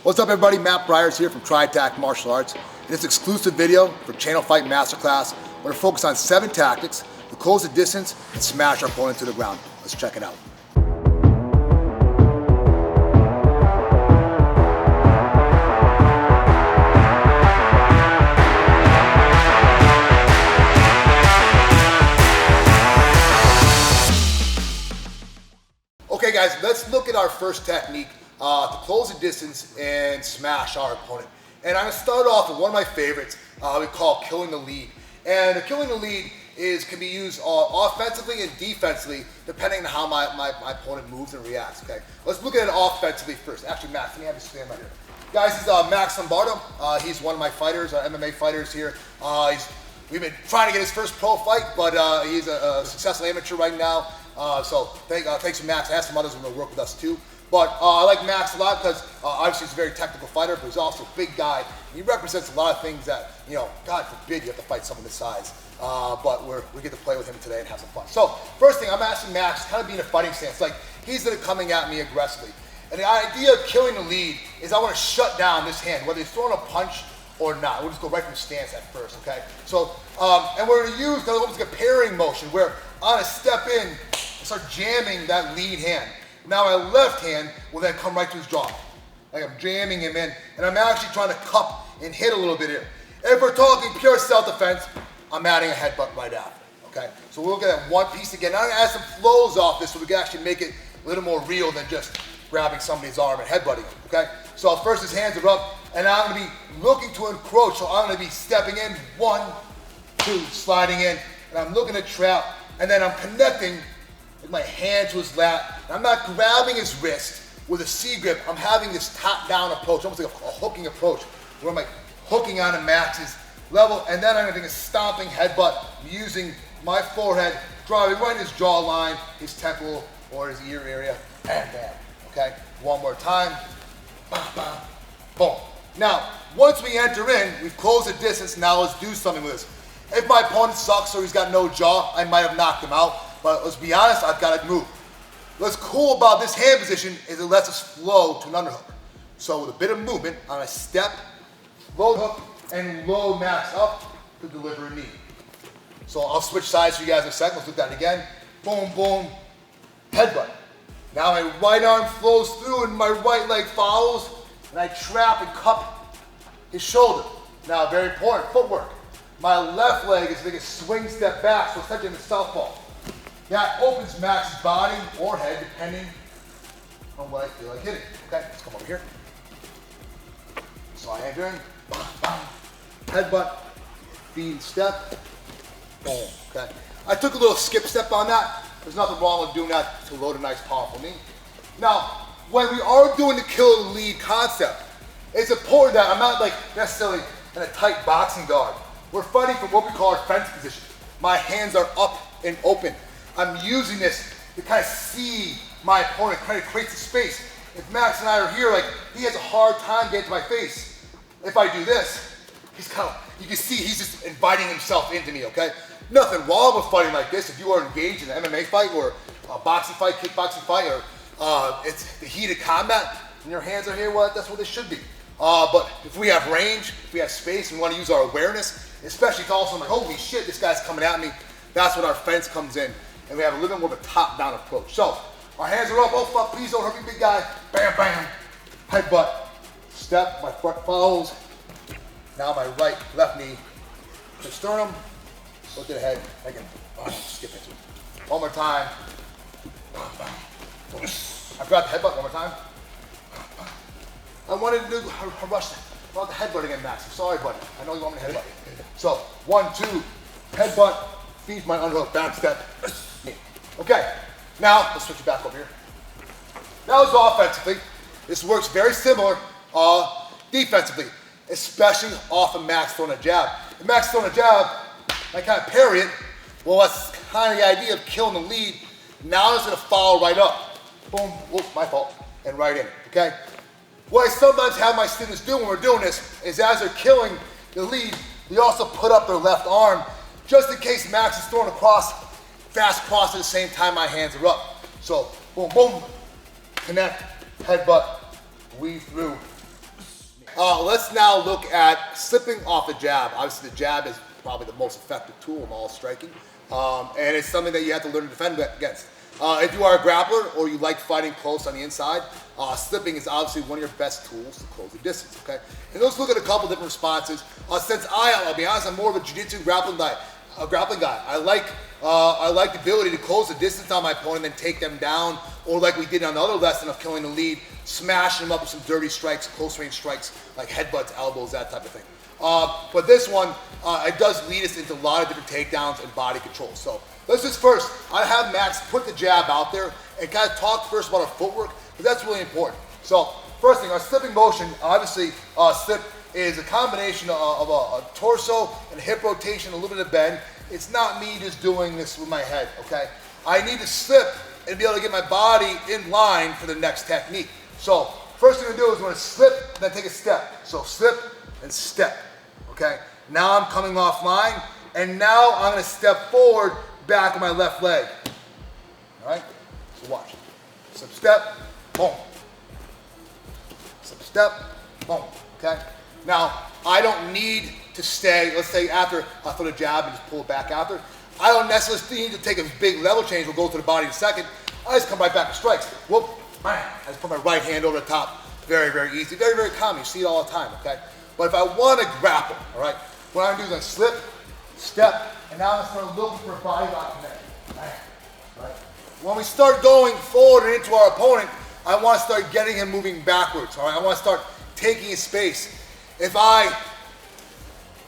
What's up everybody, Matt Bryers here from TRITAC Martial Arts. In this exclusive video for Channel Fight Masterclass, we're going to focus on 7 tactics to close the distance and smash our opponent to the ground. Let's check it out. Okay guys, let's look at our first technique to close the distance and smash our opponent. And I'm going to start off with one of my favorites we call killing the lead. And killing the lead can be used offensively and defensively depending on how my opponent moves and reacts. Okay, let's look at it offensively first. Actually, Max, let me have you stand right here. Guys, this is Max Lombardo. He's one of my fighters, MMA fighters here. We've been trying to get his first pro fight, but he's a successful amateur right now. So thanks to Max. I have some others who will work with us too. But I like Max a lot because obviously he's a very technical fighter, but he's also a big guy. He represents a lot of things that, you know, God forbid you have to fight someone this size. But we get to play with him today and have some fun. So first thing, I'm asking Max kind of be in a fighting stance. Like he's gonna coming at me aggressively. And the idea of killing the lead is I want to shut down this hand, whether he's throwing a punch or not. We'll just go right from the stance at first, okay? So, and we're gonna use almost like a parrying motion where I'm gonna step in and start jamming that lead hand. Now my left hand will then come right to his jaw. Like I'm jamming him in, and I'm actually trying to cup and hit a little bit here. If we're talking pure self-defense, I'm adding a headbutt right after, okay? So we'll look at that one piece again. Now I'm gonna add some flows off this so we can actually make it a little more real than just grabbing somebody's arm and headbutting him, okay? So first his hands are up, and I'm gonna be looking to encroach. So I'm gonna be stepping in, 1, 2, sliding in, and I'm looking to trap, and then I'm connecting with my hand to his lap. I'm not grabbing his wrist with a C grip. I'm having this top-down approach, almost like a hooking approach, where I'm like hooking on a Max's level, and then I'm gonna take a stomping headbutt using my forehead, driving right in his jawline, his temple, or his ear area, and bam, okay? One more time, boom. Now, once we enter in, we've closed the distance, now let's do something with this. If my opponent sucks or he's got no jaw, I might have knocked him out. But let's be honest, I've got to move. What's cool about this hand position is it lets us flow to an underhook. So with a bit of movement, on a step, low hook, and low Max up to deliver a knee. So I'll switch sides for you guys in a second. Let's do that again. Boom, boom, headbutt. Now my right arm flows through and my right leg follows, and I trap and cup his shoulder. Now very important, footwork. My left leg is like a swing step back, so it's touching the southpaw. That opens Max's body or head, depending on what I feel like hitting. Okay, let's come over here. So I enter in, headbutt, feed step, boom, okay. I took a little skip step on that. There's nothing wrong with doing that to load a nice powerful knee. Now, when we are doing the kill the lead concept, it's important that I'm not like necessarily in a tight boxing guard. We're fighting from what we call our fence position. My hands are up and open. I'm using this to kind of see my opponent, kind of create the space. If Max and I are here, like he has a hard time getting to my face. If I do this, he's kind of, you can see he's just inviting himself into me, okay? Nothing wrong with fighting like this. If you are engaged in an MMA fight or a boxing fight, kickboxing fight, or it's the heated combat, and your hands are here, well, that's what they should be. But if we have range, if we have space, and we want to use our awareness, especially if also I'm like, holy shit, this guy's coming at me, that's when our fence comes in. And we have a little bit more of a top-down approach. So, our hands are up, oh fuck, please don't hurt me, big guy. Bam, bam, headbutt, step, my foot follows. Now my right, left knee to sternum, go to the head, I can skip into it. One more time. I grabbed the headbutt one more time. I wanted to do a rush. I want the headbutt again, Max. I'm sorry, buddy. I know you want me to headbutt. So, 1, 2, headbutt, feed my underhook, back step. Okay, now let's switch it back over here. That was offensively. This works very similar defensively, especially off of Max throwing a jab. If Max throwing a jab, I kind of parry it. Well, that's kind of the idea of killing the lead. Now it's gonna follow right up. Boom, whoop, my fault, and right in, okay? What I sometimes have my students do when we're doing this is as they're killing the lead, they also put up their left arm just in case Max is throwing across, fast cross at the same time my hands are up. So boom, boom, connect, headbutt, weave through, let's now look at slipping off the jab. Obviously, the jab is probably the most effective tool in all striking, and it's something that you have to learn to defend against. If you are a grappler or you like fighting close on the inside, slipping is obviously one of your best tools to close the distance, okay? And let's look at a couple different responses. Since I'll be honest, I'm more of a jiu-jitsu grappling guy. I like the ability to close the distance on my opponent and then take them down, or like we did on the other lesson of killing the lead, smashing them up with some dirty strikes, close range strikes, like headbutts, elbows, that type of thing. But this one, it does lead us into a lot of different takedowns and body control. So let's just first, I have Max put the jab out there and kind of talk first about our footwork, because that's really important. So first thing, our slipping motion, obviously slip is a combination of a torso and hip rotation, a little bit of bend. It's not me just doing this with my head, okay? I need to slip and be able to get my body in line for the next technique. So first thing to do is I'm going to slip and then take a step. So slip and step, okay? Now I'm coming off line, and now I'm going to step forward back with my left leg. All right? So watch. Slip, step, boom. Slip, step, boom, okay? Now, I don't need to stay, let's say after I throw the jab and just pull it back after. I don't necessarily need to take a big level change. We'll go to the body in a second. I just come right back to strikes. Whoop, bam. I just put my right hand over the top. Very, very easy. Very, very common. You see it all the time, okay? But if I want to grapple, all right, what I'm going to do is I slip, step, and now I'm start looking for a body lock connect. Right? When we start going forward and into our opponent, I want to start getting him moving backwards, all right? I want to start taking his space. If I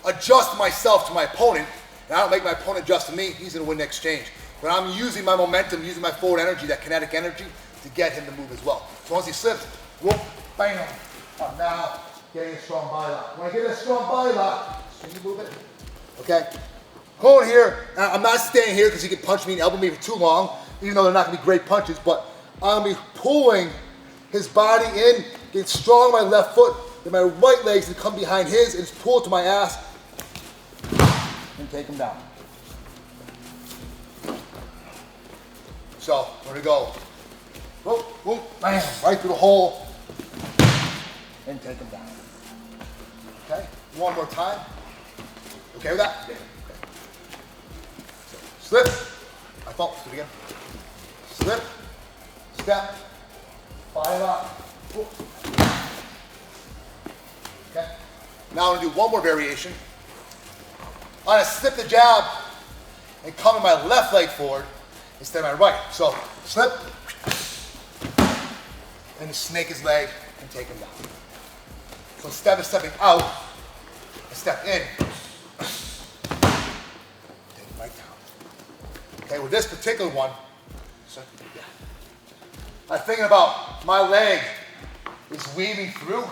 adjust myself to my opponent, and I don't make my opponent adjust to me, he's going to win the exchange. But I'm using my momentum, using my forward energy, that kinetic energy, to get him to move as well. So once he slips, whoop, bam. Now, getting a strong body lock. When I get a strong body lock, swing a little bit. Okay? Hold here. I'm not staying here because he can punch me and elbow me for too long, even though they're not going to be great punches, but I'm going to be pulling his body in, getting strong on my left foot, then my right leg's going to come behind his and just pull it to my ass and take him down. So, we're going to go, whoop, whoop, bam, right through the hole and take him down. Okay, one more time. Okay with that? Yeah. Okay. So, slip, I fall, do it again. Slip, step, body lock, whoop. Okay. Now I'm going to do one more variation. I'm going to slip the jab and come with my left leg forward instead of my right. So slip and snake his leg and take him down. So instead of stepping out, I step in, take him right down. Okay, with this particular one, I'm thinking about my leg is weaving through,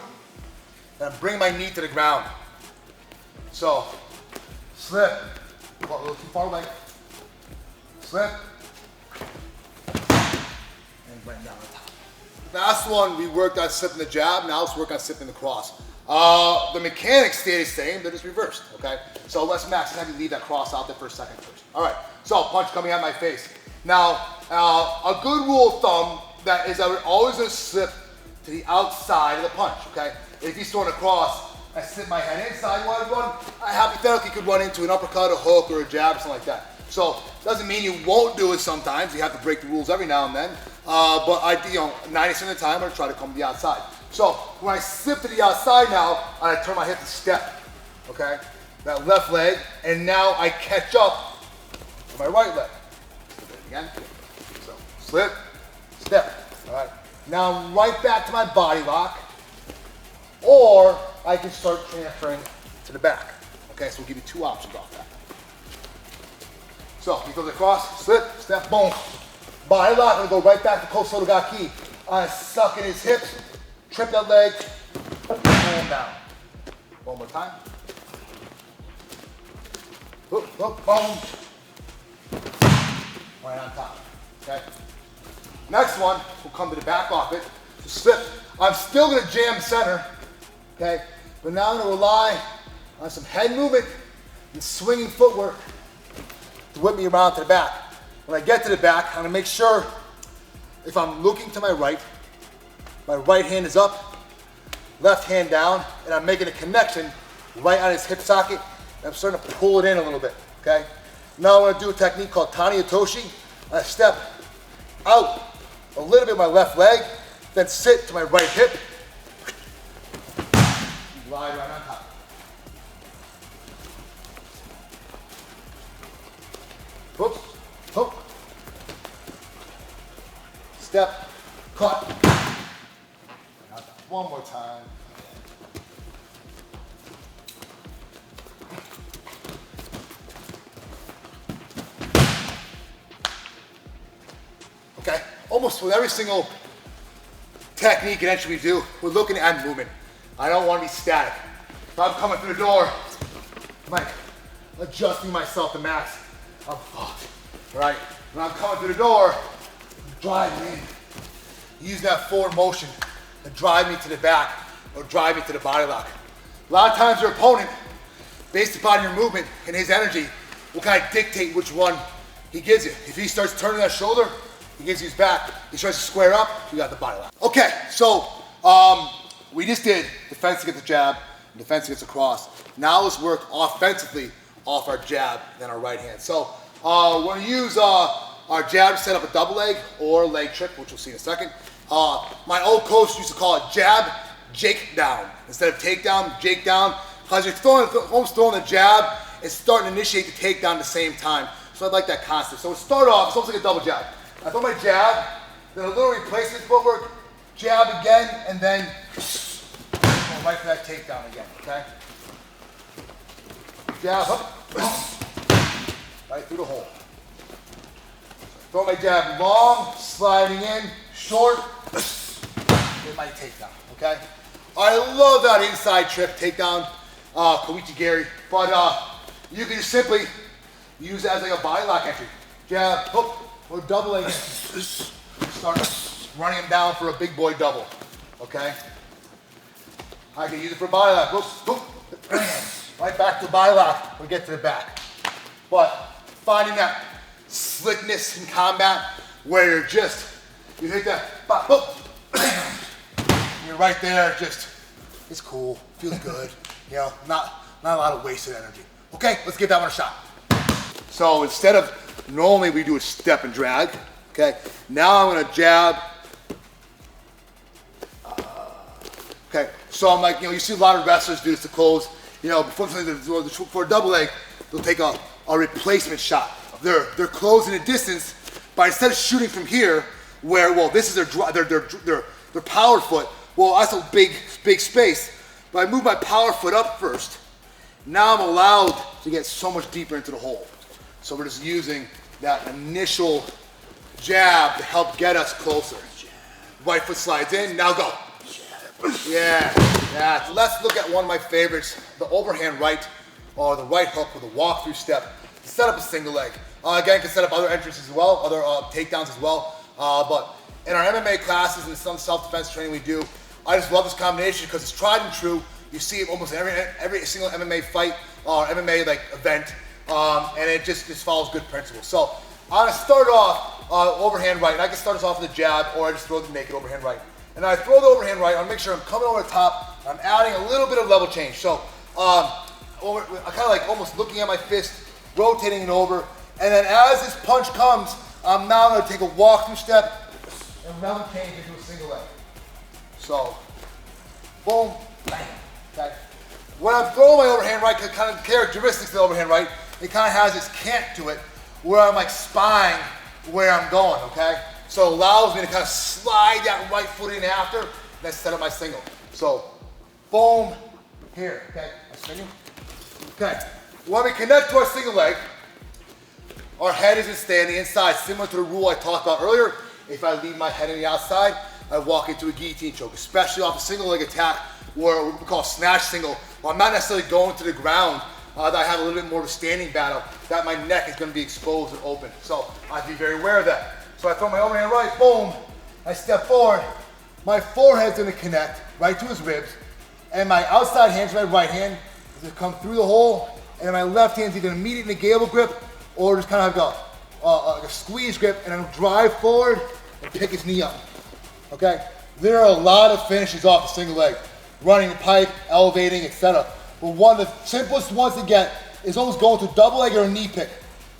and I'm bringing my knee to the ground. So, slip, a little too far away, slip, and right down the top. Last one, we worked on slipping the jab, now let's work on slipping the cross. The mechanics stay the same, they're just reversed, okay? So let's have you leave that cross out there for a second first. All right, so punch coming at my face. Now, a good rule of thumb that is that we're always gonna slip to the outside of the punch, okay? If he's throwing a cross, I slip my head inside, I hypothetically could run into an uppercut, a hook, or a jab, or something like that. So, doesn't mean you won't do it sometimes. You have to break the rules every now and then. But 90% of the time, I'm gonna try to come to the outside. So, when I slip to the outside now, I turn my hip to step, okay? That left leg, and now I catch up to my right leg. Slip it again. So, slip, step, all right? Now I'm right back to my body lock, or I can start transferring to the back. Okay, so we'll give you two options off that. So, he goes across, slip, step, boom. Body lock, I'm gonna go right back to Kosoto Gaki. I suck in his hips, trip that leg, and down. One more time. Boom, boom, boom. Right on top, okay? Next one, we'll come to the back off it. So slip. I'm still gonna jam center, okay? But now I'm gonna rely on some head movement and swinging footwork to whip me around to the back. When I get to the back, I'm gonna make sure if I'm looking to my right hand is up, left hand down, and I'm making a connection right on his hip socket, and I'm starting to pull it in a little bit, okay? Now I'm gonna do a technique called Tani Otoshi. I step out a little bit with my left leg, then sit to my right hip, glide right on top. Whoops, hook, step, cut. One more time. Okay, almost with every single technique and entry we do, we're looking at movement. I don't want to be static. If I'm coming through the door, I'm like adjusting myself to max, I'm fucked, right? When I'm coming through the door, I'm driving in. Use that forward motion to drive me to the back or drive me to the body lock. A lot of times your opponent, based upon your movement and his energy, will kind of dictate which one he gives you. If he starts turning that shoulder, he gives you his back. He tries to square up, you got the body lock. Okay, so we just did defense against the jab, and defense against the cross. Now let's work offensively off our jab and our right hand. So we're gonna use our jab to set up a double leg or leg trick, which we'll see in a second. My old coach used to call it jab, jake down. Instead of takedown, jake down, because you're almost throwing the jab and starting to initiate the takedown at the same time. So I like that concept. So we'll start off, it's almost like a double jab. I throw my jab, then a little replacement footwork, jab again, and then go right for that takedown again, okay? Jab, up, right through the hole. Throw my jab long, sliding in, short, get my takedown, okay? I love that inside trip takedown, Koichi Gary, but you can just simply use it as like a body lock entry. Jab, hook, or doubling it. Start running him down for a big boy double, okay? I can use it for body lock, whoop, right back to body lock, we get to the back. But finding that slickness in combat where you take that, boop, you're right there, it's cool, feels good, you know, not a lot of wasted energy. Okay, let's give that one a shot. So instead of, normally we do a step and drag, okay? Now I'm gonna jab. Okay, so I'm like, you know, you see a lot of wrestlers do this to close, you know, for a double leg, they'll take a replacement shot. They're closing the distance, but instead of shooting from here, where, well, this is their power foot, well, that's a big space, but I move my power foot up first. Now I'm allowed to get so much deeper into the hole. So we're just using that initial jab to help get us closer. Right foot slides in, now go. Yeah. Let's look at one of my favorites, the overhand right, or the right hook with a walk-through step to set up a single leg. Again, can set up other entrances as well, other takedowns as well. But in our MMA classes and some self-defense training we do, I just love this combination because it's tried and true. You see it almost every single MMA fight or MMA like event. And it just follows good principles. So I'm gonna start off overhand right, and I can start us off with a jab, or I just throw the naked overhand right. And I throw the overhand right, I'll make sure I'm coming over the top, I'm adding a little bit of level change. So I'm kind of like almost looking at my fist, rotating it over, and then as this punch comes, I'm now gonna take a walk-through step and level change into a single leg. So, boom, bang, okay. When I'm throwing my overhand right, kind of characteristics of the overhand right, it kind of has this cant to it where I'm like spying where I'm going, okay? So it allows me to kind of slide that right foot in after, and then set up my single. So, boom, here, okay? I swing. Okay, when we connect to our single leg, our head isn't standing inside, similar to the rule I talked about earlier. If I leave my head on the outside, I walk into a guillotine choke, especially off a single leg attack, or what we call snatch single. Well, I'm not necessarily going to the ground, that I have a little bit more of a standing battle, that my neck is going to be exposed and open. So I have to be very aware of that. So I throw my overhand right, boom, I step forward, my forehead's going to connect right to his ribs, and my outside hand's my right hand is going to come through the hole, and my left hand's either immediate in a gable grip or just kind of like a squeeze grip, and then drive forward and pick his knee up. Okay? There are a lot of finishes off the single leg. running the pipe, elevating, etc. But one of the simplest ones to get is always going to double leg or a knee pick.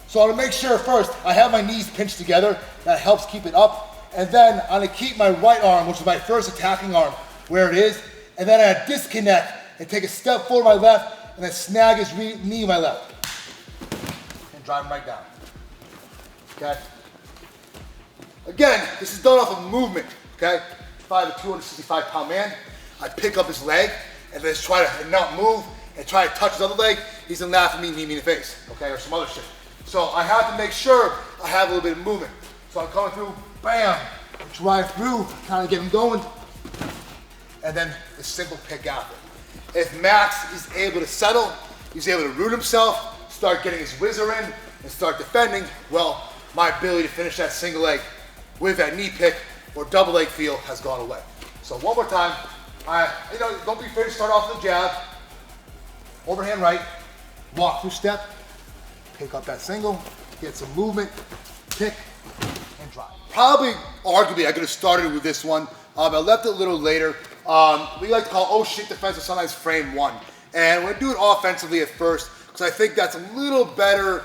So I'm gonna make sure first I have my knees pinched together. That helps keep it up. And then I'm gonna keep my right arm, which is my first attacking arm, where it is. And then I disconnect and take a step forward my left and then snag his knee my left. And drive him right down. Okay? Again, this is done off of movement, okay? If I have a 265-pound man, I pick up his leg and then just try to not move and try to touch his other leg, he's gonna laugh at me and knee me in the face, okay, or some other shit. So I have to make sure I have a little bit of movement. So I'm coming through, bam, drive through, kind of get him going, and then the simple pick after. If Max is able to settle, he's able to root himself, start getting his whizzer in, and start defending, well, my ability to finish that single leg with that knee pick or double leg feel has gone away. So one more time, don't be afraid to start off with the jab, overhand right, walk through step, pick up that single, get some movement, pick, and drop. Probably, arguably, I could have started with this one. I left it a little later. We like to call oh shit defense or sometimes frame one. And we're gonna do it offensively at first, because I think that's a little better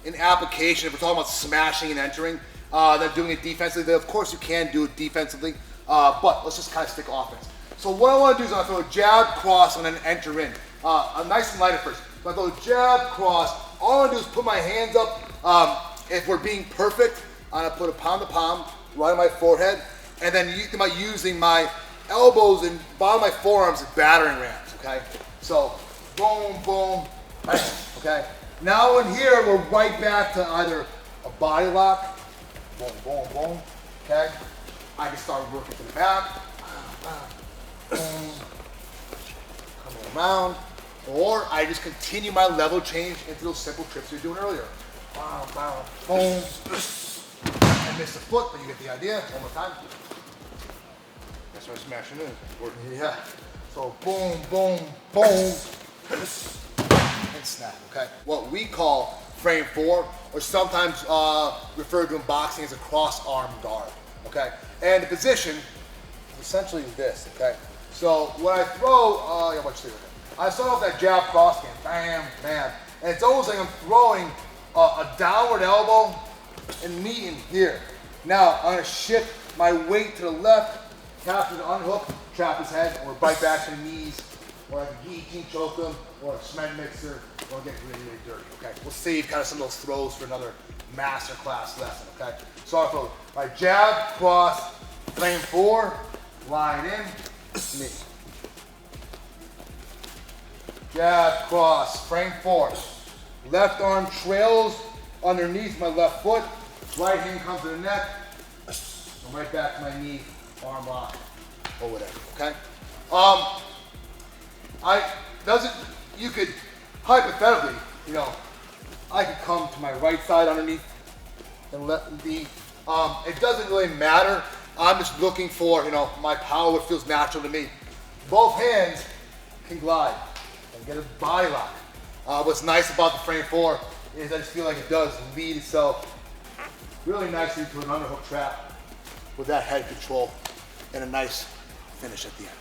in application if we're talking about smashing and entering than doing it defensively. Of course you can do it defensively, but let's just kind of stick offense. So what I want to do is I'm going to throw a jab, cross, and then enter in. I'm nice and light at first. So I throw a jab, cross. All I want to do is put my hands up. If we're being perfect, I'm going to put a palm to palm right on my forehead, and then using my elbows and bottom of my forearms as battering rams, okay? So boom, boom, bang, okay? Now in here, we're right back to either a body lock, boom, boom, boom, okay? I can start working to the back, boom, coming around, or I just continue my level change into those simple trips we were doing earlier. Bow, bow, boom. I missed the foot, but you get the idea. One more time. That's why I'm smashing in. Yeah. So boom, boom, boom, and snap, okay? What we call frame four, or sometimes referred to in boxing as a cross arm guard, okay? And the position is essentially this, okay? So when I throw, I start off that jab cross game, bam, bam. And it's almost like I'm throwing a downward elbow and knee in here. Now I'm gonna shift my weight to the left, capture the unhook, trap his head, and we're right back to the knees, or like a guillotine choke him, or a cement mixer, or get really, really dirty, okay? We'll save kind of some of those throws for another master class lesson, okay? So I throw my jab, cross, frame four, line in, knee. Jab, cross, frame four. Left arm trails underneath my left foot. Right hand comes to the neck. And right back to my knee, arm lock, or whatever, okay? You could, hypothetically, I could come to my right side underneath and let the, it doesn't really matter. I'm just looking for, my power, what feels natural to me. Both hands can glide and get a body lock. What's nice about the frame four is I just feel like it does lead itself really nicely to an underhook trap with that head control and a nice finish at the end.